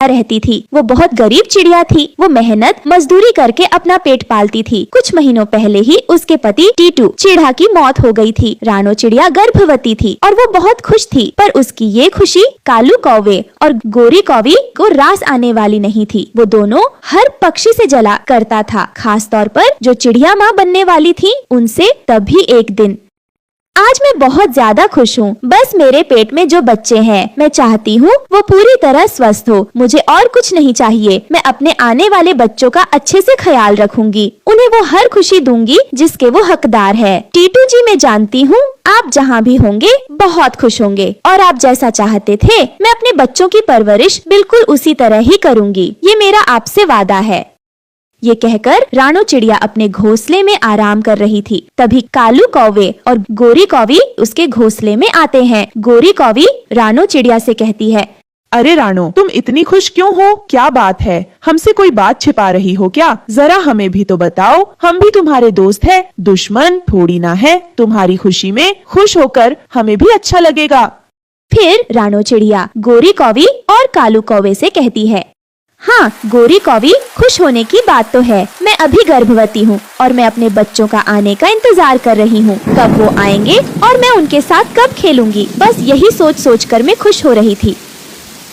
रहती थी। वो बहुत गरीब चिड़िया थी। वो मेहनत मजदूरी करके अपना पेट पालती थी। कुछ महीनों पहले ही उसके पति टीटू चिड़ा की मौत हो गई थी। रानो चिड़िया गर्भवती थी और वो बहुत खुश थी, पर उसकी ये खुशी कालू कौवे और गोरी कौवी को रास आने वाली नहीं थी। वो दोनों हर पक्षी से जला करता था, खास तौर पर जो चिड़िया माँ बनने वाली थी उनसे। तभी एक दिन, आज मैं बहुत ज्यादा खुश हूँ। बस मेरे पेट में जो बच्चे हैं, मैं चाहती हूँ वो पूरी तरह स्वस्थ हो। मुझे और कुछ नहीं चाहिए। मैं अपने आने वाले बच्चों का अच्छे से ख्याल रखूंगी। उन्हें वो हर खुशी दूंगी जिसके वो हकदार है। टीटू जी, मैं जानती हूँ आप जहाँ भी होंगे बहुत खुश होंगे, और आप जैसा चाहते थे मैं अपने बच्चों की परवरिश बिल्कुल उसी तरह ही करूँगी। ये मेरा आपसे वादा है। ये कहकर रानो चिड़िया अपने घोंसले में आराम कर रही थी। तभी कालू कौवे और गोरी कौवी उसके घोंसले में आते हैं। गोरी कौवी रानो चिड़िया से कहती है, अरे रानो, तुम इतनी खुश क्यों हो? क्या बात है? हमसे कोई बात छिपा रही हो क्या? जरा हमें भी तो बताओ। हम भी तुम्हारे दोस्त हैं, दुश्मन थोड़ी ना है। तुम्हारी खुशी में खुश होकर हमें भी अच्छा लगेगा। फिर रानो चिड़िया गोरी कौवी और कालू कौवे से कहती है, हाँ गोरी कौवी, खुश होने की बात तो है। मैं अभी गर्भवती हूँ और मैं अपने बच्चों का आने का इंतजार कर रही हूँ। कब वो आएंगे और मैं उनके साथ कब खेलूंगी, बस यही सोच सोच कर मैं खुश हो रही थी।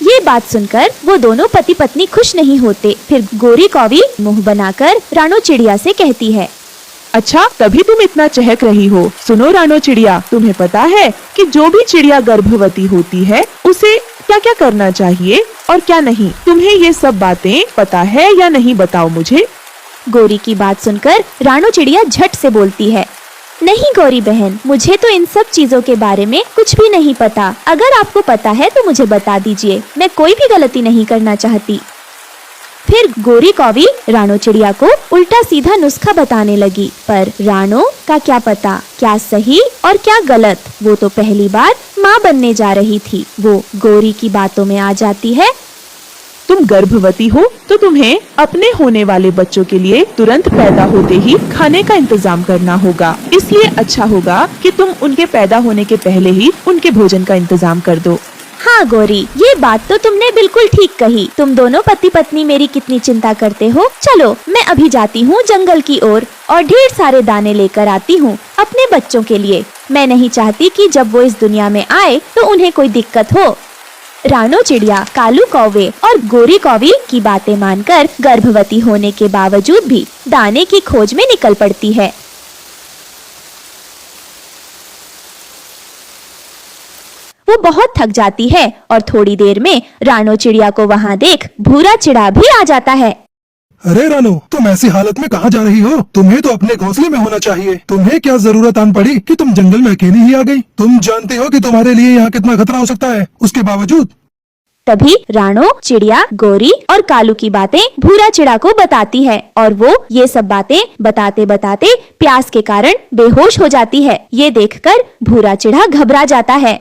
ये बात सुनकर वो दोनों पति पत्नी खुश नहीं होते। फिर गोरी कौवी मुंह बनाकर रानो चिड़िया से कहती है, अच्छा, तभी तुम इतना चहक रही हो। सुनो रानो चिड़िया, तुम्हें पता है कि जो भी चिड़िया गर्भवती होती है उसे क्या क्या करना चाहिए और क्या नहीं? तुम्हें ये सब बातें पता है या नहीं, बताओ मुझे। गोरी की बात सुनकर रानो चिड़िया झट से बोलती है, नहीं गोरी बहन, मुझे तो इन सब चीजों के बारे में कुछ भी नहीं पता। अगर आपको पता है तो मुझे बता दीजिए, मैं कोई भी गलती नहीं करना चाहती। फिर गोरी कौवी रानो चिड़िया को उल्टा सीधा नुस्खा बताने लगी, पर रानो का क्या पता क्या सही और क्या गलत। वो तो पहली बार माँ बनने जा रही थी। वो गोरी की बातों में आ जाती है, तुम गर्भवती हो तो तुम्हें अपने होने वाले बच्चों के लिए तुरंत पैदा होते ही खाने का इंतजाम करना होगा। इसलिए अच्छा होगा कि तुम उनके पैदा होने के पहले ही उनके भोजन का इंतजाम कर दो। हाँ गोरी, ये बात तो तुमने बिल्कुल ठीक कही। तुम दोनों पति पत्नी मेरी कितनी चिंता करते हो। चलो मैं अभी जाती हूँ जंगल की ओर और ढेर सारे दाने लेकर आती हूँ अपने बच्चों के लिए। मैं नहीं चाहती कि जब वो इस दुनिया में आए तो उन्हें कोई दिक्कत हो। रानो चिड़िया कालू कौवे और गोरी कौवी की बातें मानकर गर्भवती होने के बावजूद भी दाने की खोज में निकल पड़ती है। वो बहुत थक जाती है और थोड़ी देर में रानो चिड़िया को वहाँ देख भूरा चिड़ा भी आ जाता है। अरे रानो, तुम ऐसी हालत में कहाँ जा रही हो? तुम्हें तो अपने घोंसले में होना चाहिए। तुम्हें क्या जरूरत आन पड़ी कि तुम जंगल में अकेली ही आ गई? तुम जानते हो कि तुम्हारे लिए यहाँ कितना खतरा हो सकता है। उसके बावजूद तभी रानो चिड़िया गोरी और कालू की बातें भूरा चिड़ा को बताती है, और वो ये सब बातें बताते बताते प्यास के कारण बेहोश हो जाती है। ये देखकर भूरा चिड़ा घबरा जाता है।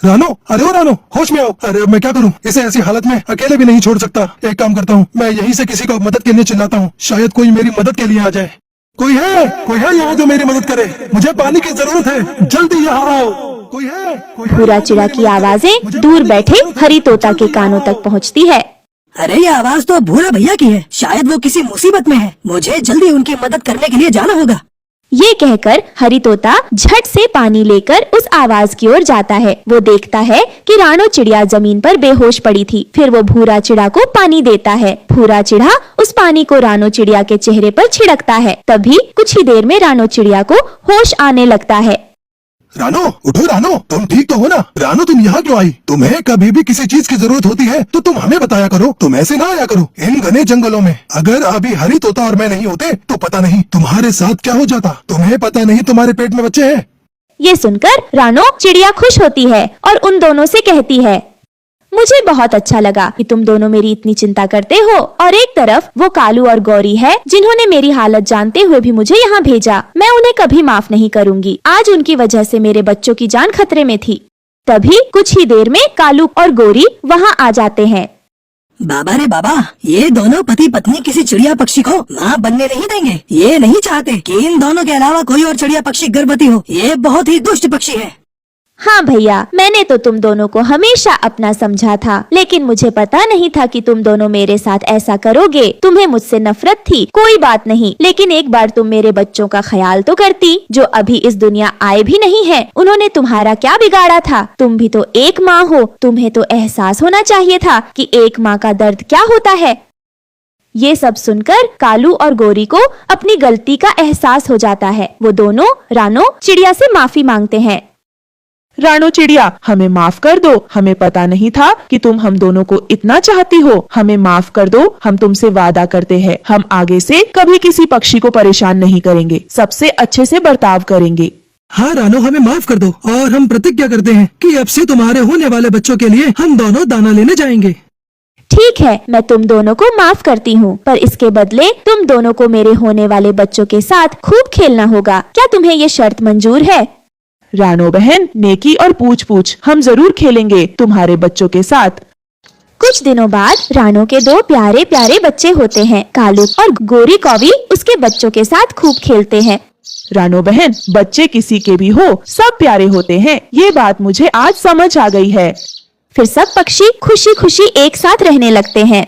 रानो, अरे ओ रानो, होश में आओ। अरे अब मैं क्या करूँ? इसे ऐसी हालत में अकेले भी नहीं छोड़ सकता। एक काम करता हूँ, मैं यहीं से किसी को मदद के लिए चिल्लाता हूँ। शायद कोई मेरी मदद के लिए आ जाए। कोई है यहाँ जो मेरी मदद करे? मुझे पानी की जरूरत है, जल्दी यहाँ आओ। कोई है? भूरा चिड़ा की आवाजें दूर बैठे हरी तोता के कानों तक पहुँचती है। अरे ये आवाज तो भूरा भैया की है। शायद वो किसी मुसीबत में है। मुझे जल्दी उनकी मदद करने के लिए जाना होगा। ये कहकर हरी तोता झट से पानी लेकर उस आवाज की ओर जाता है। वो देखता है कि रानो चिड़िया जमीन पर बेहोश पड़ी थी। फिर वो भूरा चिड़ा को पानी देता है। भूरा चिड़ा उस पानी को रानो चिड़िया के चेहरे पर छिड़कता है। तभी कुछ ही देर में रानो चिड़िया को होश आने लगता है। रानो, उठो रानो, तुम ठीक तो हो ना? रानो, तुम यहाँ क्यों आई? तुम्हें कभी भी किसी चीज की जरूरत होती है तो तुम हमें बताया करो। तुम ऐसे ना आया करो इन घने जंगलों में। अगर अभी हरी तोता और मैं नहीं होते तो पता नहीं तुम्हारे साथ क्या हो जाता। तुम्हें पता नहीं तुम्हारे पेट में बच्चे हैं। ये सुनकर रानो चिड़िया खुश होती है और उन दोनों से कहती है, मुझे बहुत अच्छा लगा कि तुम दोनों मेरी इतनी चिंता करते हो। और एक तरफ वो कालू और गौरी है जिन्होंने मेरी हालत जानते हुए भी मुझे यहाँ भेजा। मैं उन्हें कभी माफ नहीं करूँगी। आज उनकी वजह से मेरे बच्चों की जान खतरे में थी। तभी कुछ ही देर में कालू और गोरी वहाँ आ जाते हैं। बाबा रे बाबा, ये दोनों पति पत्नी किसी चिड़िया पक्षी को माँ बनने नहीं देंगे। ये नहीं चाहते कि इन दोनों के अलावा कोई और चिड़िया पक्षी गर्भवती हो। ये बहुत ही दुष्ट पक्षी है। हाँ भैया, मैंने तो तुम दोनों को हमेशा अपना समझा था, लेकिन मुझे पता नहीं था कि तुम दोनों मेरे साथ ऐसा करोगे। तुम्हें मुझसे नफरत थी, कोई बात नहीं, लेकिन एक बार तुम मेरे बच्चों का ख्याल तो करती, जो अभी इस दुनिया आए भी नहीं है। उन्होंने तुम्हारा क्या बिगाड़ा था? तुम भी तो एक माँ हो, तुम्हें तो एहसास होना चाहिए था कि एक माँ का दर्द क्या होता है। ये सब सुनकर कालू और गोरी को अपनी गलती का एहसास हो जाता है। वो दोनों रानो चिड़िया से माफी मांगते हैं। रानो चिड़िया, हमें माफ कर दो, हमें पता नहीं था कि तुम हम दोनों को इतना चाहती हो। हमें माफ कर दो, हम तुमसे वादा करते हैं, हम आगे से कभी किसी पक्षी को परेशान नहीं करेंगे, सबसे अच्छे से बर्ताव करेंगे। हाँ रानो, हमें माफ कर दो और हम प्रतिज्ञा करते हैं कि अब से तुम्हारे होने वाले बच्चों के लिए हम दोनों दाना लेने जाएंगे। ठीक है, मैं तुम दोनों को माफ करती हूँ, पर इसके बदले तुम दोनों को मेरे होने वाले बच्चों के साथ खूब खेलना होगा। क्या तुम्हें ये शर्त मंजूर है? रानो बहन, नेकी और पूछ पूछ, हम जरूर खेलेंगे तुम्हारे बच्चों के साथ। कुछ दिनों बाद रानो के दो प्यारे प्यारे बच्चे होते हैं। कालू और गोरी कौवी उसके बच्चों के साथ खूब खेलते हैं। रानो बहन, बच्चे किसी के भी हो, सब प्यारे होते हैं, ये बात मुझे आज समझ आ गई है। फिर सब पक्षी खुशी खुशी एक साथ रहने लगते हैं।